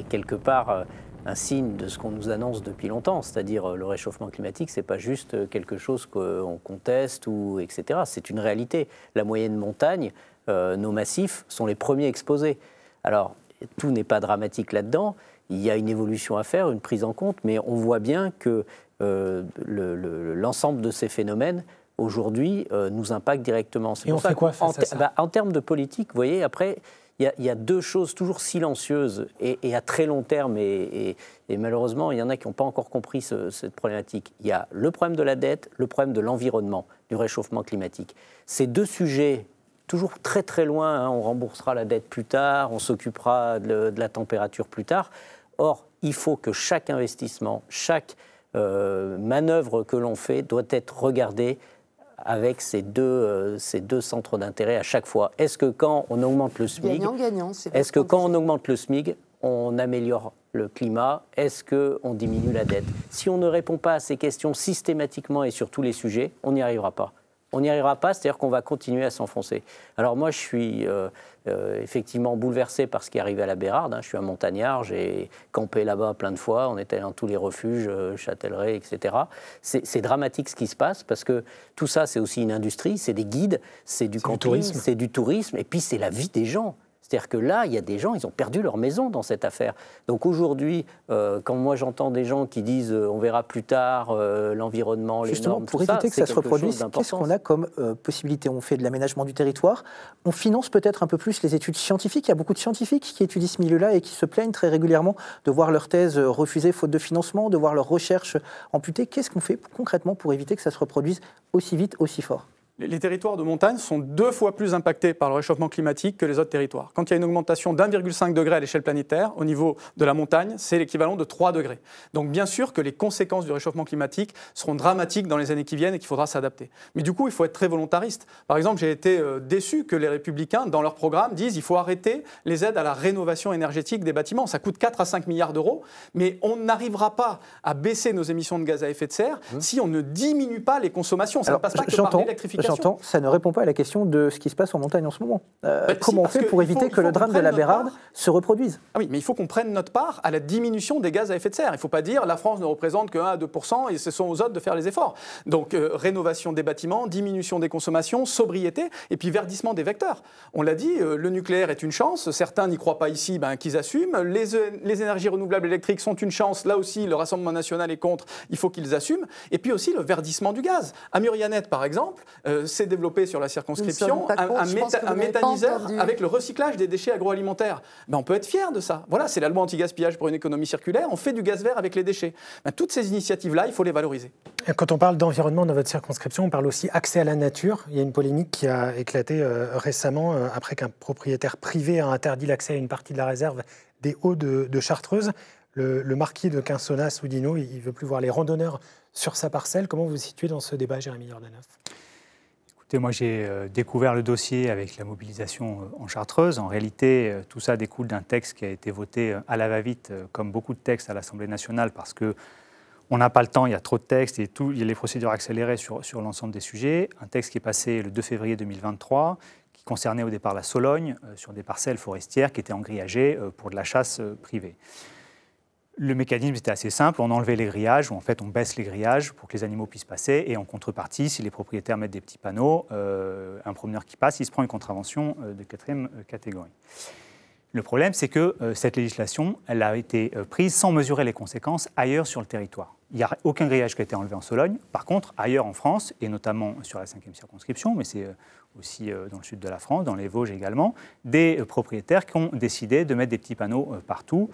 quelque part un signe de ce qu'on nous annonce depuis longtemps, c'est-à-dire le réchauffement climatique, c'est pas juste quelque chose qu'on conteste, etc. C'est une réalité. La moyenne montagne, nos massifs sont les premiers exposés. Alors, tout n'est pas dramatique là-dedans. Il y a une évolution à faire, une prise en compte, mais on voit bien que l'ensemble de ces phénomènes, aujourd'hui, nous impactent directement. Et on fait quoi face à ça? En termes de politique, vous voyez, après, il y a deux choses toujours silencieuses et à très long terme, et malheureusement, il y en a qui n'ont pas encore compris cette problématique. Il y a le problème de la dette, le problème de l'environnement, du réchauffement climatique. Ces deux sujets, toujours très très loin, hein, on remboursera la dette plus tard, on s'occupera de la température plus tard. Or, il faut que chaque investissement, chaque manœuvre que l'on fait doit être regardée avec ces deux centres d'intérêt à chaque fois. Est-ce que quand on augmente le SMIG, est-ce que quand on augmente le SMIG, on améliore le climat? Est-ce qu'on diminue la dette? Si on ne répond pas à ces questions systématiquement et sur tous les sujets, on n'y arrivera pas. On n'y arrivera pas, c'est-à-dire qu'on va continuer à s'enfoncer. Alors moi, je suis effectivement bouleversé par ce qui est arrivé à la Bérarde. Je suis un montagnard, j'ai campé là-bas plein de fois, on était dans tous les refuges, Châtellerault, etc. C'est dramatique ce qui se passe, parce que tout ça, c'est aussi une industrie, c'est des guides, c'est du camping, c'est du tourisme, et puis c'est la vie des gens. C'est-à-dire que là, il y a des gens, ils ont perdu leur maison dans cette affaire. Donc aujourd'hui, quand moi j'entends des gens qui disent on verra plus tard l'environnement, les normes, pour éviter que ça se reproduise, qu'est-ce qu'on a comme possibilité? On fait de l'aménagement du territoire, on finance peut-être un peu plus les études scientifiques. Il y a beaucoup de scientifiques qui étudient ce milieu-là et qui se plaignent très régulièrement de voir leur thèse refusée faute de financement, de voir leurs recherches amputées. Qu'est-ce qu'on fait concrètement pour éviter que ça se reproduise aussi vite, aussi fort? Les territoires de montagne sont 2 fois plus impactés par le réchauffement climatique que les autres territoires. Quand il y a une augmentation d'1,5 degré à l'échelle planétaire, au niveau de la montagne, c'est l'équivalent de 3 degrés. Donc bien sûr que les conséquences du réchauffement climatique seront dramatiques dans les années qui viennent et qu'il faudra s'adapter. Mais du coup, il faut être très volontariste. Par exemple, j'ai été déçu que les Républicains, dans leur programme, disent qu'il faut arrêter les aides à la rénovation énergétique des bâtiments. Ça coûte 4 à 5 milliards d'euros, mais on n'arrivera pas à baisser nos émissions de gaz à effet de serre si on ne diminue pas les consommations. Ça ne passe pas que par l'électrification. J'entends, ça ne répond pas à la question de ce qui se passe en montagne en ce moment. Comment on fait pour éviter que le drame de la Bérarde se reproduise? Ah oui, mais il faut qu'on prenne notre part à la diminution des gaz à effet de serre. Il ne faut pas dire la France ne représente que 1 à 2% et ce sont aux autres de faire les efforts. Donc rénovation des bâtiments, diminution des consommations, sobriété et puis verdissement des vecteurs. On l'a dit, le nucléaire est une chance. Certains n'y croient pas ici, qu'ils assument. Les énergies renouvelables électriques sont une chance. Là aussi, le Rassemblement national est contre. Il faut qu'ils assument. Et puis aussi le verdissement du gaz. À Murianette, par exemple, c'est développé sur la circonscription un méthaniseur avec le recyclage des déchets agroalimentaires. On peut être fier de ça. Voilà, c'est la loi anti-gaspillage pour une économie circulaire. On fait du gaz vert avec les déchets. Toutes ces initiatives-là, il faut les valoriser. Quand on parle d'environnement dans votre circonscription, on parle aussi accès à la nature. Il y a une polémique qui a éclaté récemment après qu'un propriétaire privé a interdit l'accès à une partie de la réserve des Hauts de Chartreuse. Le marquis de Quinsonnaz-Oudinot, il ne veut plus voir les randonneurs sur sa parcelle. Comment vous vous situez dans ce débat, Jérémy Jordanov? Moi, j'ai découvert le dossier avec la mobilisation en Chartreuse. En réalité, tout ça découle d'un texte qui a été voté à la va-vite, comme beaucoup de textes à l'Assemblée nationale, parce qu'on n'a pas le temps, il y a trop de textes et il y a les procédures accélérées sur l'ensemble des sujets. Un texte qui est passé le 2 février 2023, qui concernait au départ la Sologne, sur des parcelles forestières qui étaient engrillagées pour de la chasse privée. Le mécanisme était assez simple, on enlevait les grillages, ou en fait on baisse les grillages pour que les animaux puissent passer, et en contrepartie, si les propriétaires mettent des petits panneaux, un promeneur qui passe, il se prend une contravention de 4e catégorie. Le problème, c'est que cette législation, elle a été prise sans mesurer les conséquences ailleurs sur le territoire. Il n'y a aucun grillage qui a été enlevé en Sologne. Par contre, ailleurs en France, et notamment sur la 5e circonscription, mais c'est aussi dans le sud de la France, dans les Vosges également, des propriétaires qui ont décidé de mettre des petits panneaux partout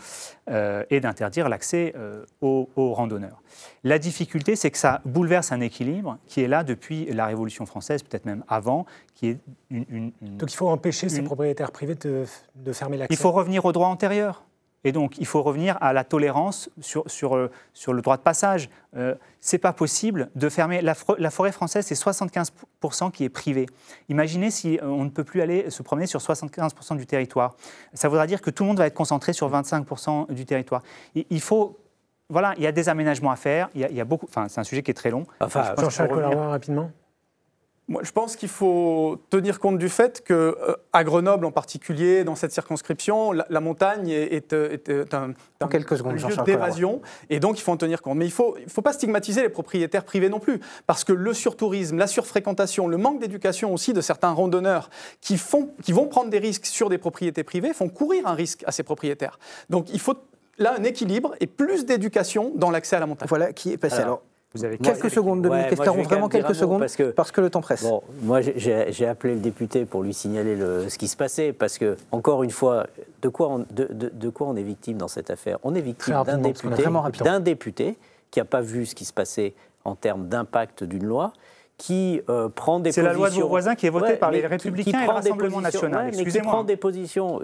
et d'interdire l'accès aux randonneurs. La difficulté, c'est que ça bouleverse un équilibre qui est là depuis la Révolution française, peut-être même avant, qui est Donc il faut empêcher ces propriétaires privés de fermer l'accès. Il faut revenir au droit antérieur. Et donc, il faut revenir à la tolérance sur le droit de passage. Ce n'est pas possible de fermer. La forêt française, c'est 75% qui est privée. Imaginez si on ne peut plus aller se promener sur 75% du territoire. Ça voudra dire que tout le monde va être concentré sur 25% du territoire. Il faut... Voilà, il y a des aménagements à faire. Il y a beaucoup... Enfin, c'est un sujet qui est très long. Enfin, Jean-Charles Colarroy, rapidement. Moi, je pense qu'il faut tenir compte du fait qu'à Grenoble en particulier, dans cette circonscription, la montagne est un lieu d'évasion, et donc il faut en tenir compte. Mais il ne faut pas stigmatiser les propriétaires privés non plus, parce que le surtourisme, la surfréquentation, le manque d'éducation aussi de certains randonneurs qui vont prendre des risques sur des propriétés privées font courir un risque à ces propriétaires. Donc il faut là un équilibre et plus d'éducation dans l'accès à la montagne. Voilà qui est passé. Alors vous avez quelques secondes, Dominique Escaron, vraiment quelques secondes, parce que le temps presse. Bon, moi, j'ai appelé le député pour lui signaler ce qui se passait, parce que, encore une fois, de quoi on est victime dans cette affaire? On est victime d'un député qui n'a pas vu ce qui se passait en termes d'impact d'une loi, qui prend des positions... C'est la loi de vos voisins qui est votée par les Républicains et le Rassemblement national. Excusez-moi. Qui prend des positions...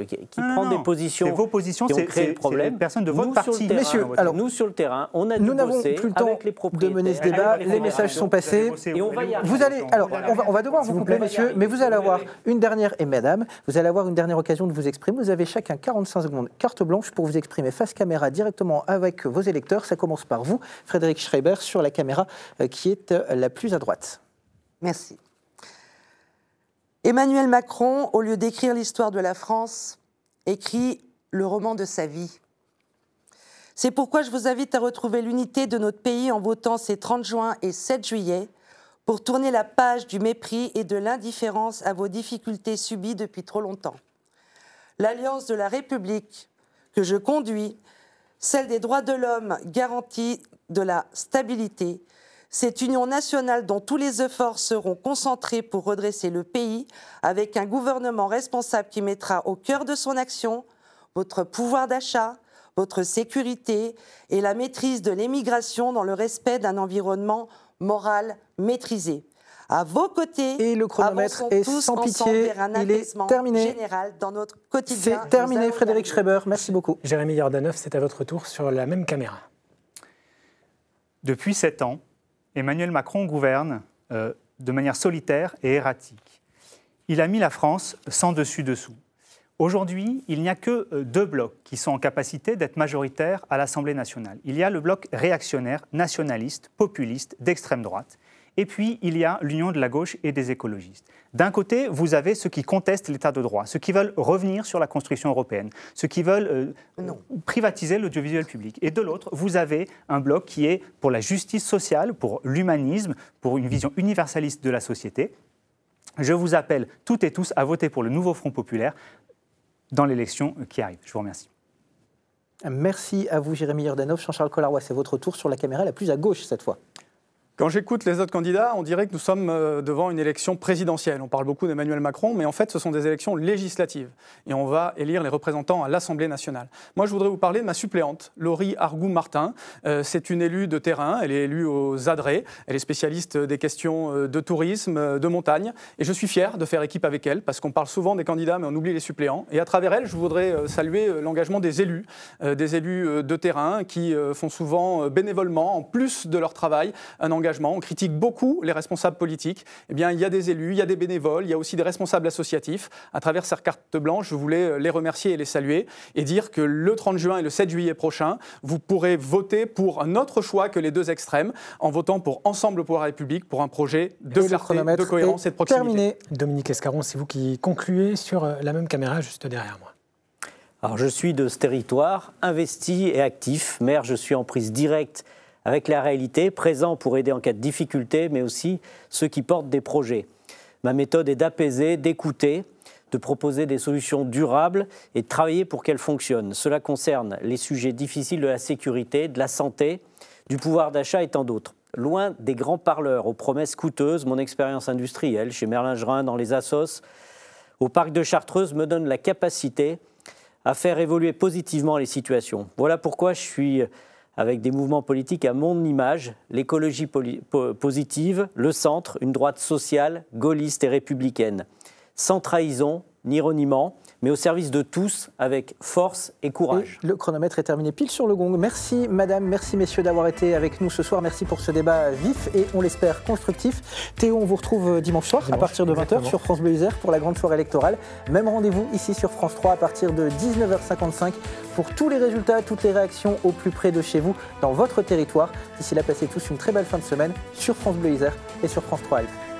C'est vos positions, c'est le problème. Personne de votre parti. Messieurs, alors, nous, sur le terrain, on a nous n'avons plus le temps de mener ce débat. Les messages sont passés. Et on va y arriver. Vous allez... Alors, on va devoir vous couper, messieurs, mais vous allez avoir une dernière... Et mesdames, vous allez avoir une dernière occasion de vous exprimer. Vous avez chacun 45 secondes carte blanche pour vous exprimer face caméra directement avec vos électeurs. Ça commence par vous, Frédéric Schreiber, sur la caméra qui est la plus à droite. Merci. Emmanuel Macron, au lieu d'écrire l'histoire de la France, écrit le roman de sa vie. C'est pourquoi je vous invite à retrouver l'unité de notre pays en votant ces 30 juin et 7 juillet pour tourner la page du mépris et de l'indifférence à vos difficultés subies depuis trop longtemps. L'Alliance de la République que je conduis, celle des droits de l'homme garantie de la stabilité, cette union nationale dont tous les efforts seront concentrés pour redresser le pays avec un gouvernement responsable qui mettra au cœur de son action votre pouvoir d'achat, votre sécurité et la maîtrise de l'émigration dans le respect d'un environnement moral maîtrisé. À vos côtés, et le chronomètre est sans pitié, vers un il est terminé. Général dans notre quotidien. C'est terminé, Frédéric Schreiber, merci beaucoup. Jérémy Jordanov, c'est à votre tour sur la même caméra. Depuis 7 ans, Emmanuel Macron gouverne de manière solitaire et erratique. Il a mis la France sans dessus-dessous. Aujourd'hui, il n'y a que 2 blocs qui sont en capacité d'être majoritaires à l'Assemblée nationale. Il y a le bloc réactionnaire, nationaliste, populiste, d'extrême droite. Et puis, il y a l'union de la gauche et des écologistes. D'un côté, vous avez ceux qui contestent l'état de droit, ceux qui veulent revenir sur la construction européenne, ceux qui veulent privatiser l'audiovisuel public. Et de l'autre, vous avez un bloc qui est pour la justice sociale, pour l'humanisme, pour une vision universaliste de la société. Je vous appelle toutes et tous à voter pour le nouveau Front populaire dans l'élection qui arrive. Je vous remercie. Merci à vous, Jérémy Jordanov. Jean-Charles Colarroy, c'est votre tour sur la caméra la plus à gauche cette fois. Quand j'écoute les autres candidats, on dirait que nous sommes devant une élection présidentielle. On parle beaucoup d'Emmanuel Macron, mais en fait, ce sont des élections législatives. Et on va élire les représentants à l'Assemblée nationale. Moi, je voudrais vous parler de ma suppléante, Laurie Argout-Martin. C'est une élue de terrain, elle est élue aux Adrets. Elle est spécialiste des questions de tourisme, de montagne. Et je suis fier de faire équipe avec elle, parce qu'on parle souvent des candidats, mais on oublie les suppléants. Et à travers elle, je voudrais saluer l'engagement des élus de terrain qui font souvent bénévolement, en plus de leur travail, un engagement. On critique beaucoup les responsables politiques. Eh bien, il y a des élus, il y a des bénévoles, il y a aussi des responsables associatifs. À travers cette carte blanche, je voulais les remercier et les saluer et dire que le 30 juin et le 7 juillet prochain, vous pourrez voter pour un autre choix que les 2 extrêmes, en votant pour Ensemble pour la République, pour un projet de clarté, de cohérence et de proximité. Terminé. Dominique Escaron, c'est vous qui concluez sur la même caméra juste derrière moi. Alors, je suis de ce territoire, investi et actif. Maire, je suis en prise directe avec la réalité, présent pour aider en cas de difficulté, mais aussi ceux qui portent des projets. Ma méthode est d'apaiser, d'écouter, de proposer des solutions durables et de travailler pour qu'elles fonctionnent. Cela concerne les sujets difficiles de la sécurité, de la santé, du pouvoir d'achat et tant d'autres. Loin des grands parleurs aux promesses coûteuses, mon expérience industrielle chez Merlin-Gerin, dans les Assos, au parc de Chartreuse, me donne la capacité à faire évoluer positivement les situations. Voilà pourquoi je suis avec des mouvements politiques à mon image, l'écologie positive, le centre, une droite sociale, gaulliste et républicaine. Sans trahison, ni reniement, mais au service de tous, avec force et courage. Et le chronomètre est terminé pile sur le gong. Merci madame, merci messieurs d'avoir été avec nous ce soir. Merci pour ce débat vif et on l'espère constructif. Théo, on vous retrouve dimanche soir à partir de 20h sur France Bleu Isère pour la grande soirée électorale. Même rendez-vous ici sur France 3 à partir de 19h55 pour tous les résultats, toutes les réactions au plus près de chez vous, dans votre territoire. D'ici là, passez tous une très belle fin de semaine sur France Bleu Isère et sur France 3 Live.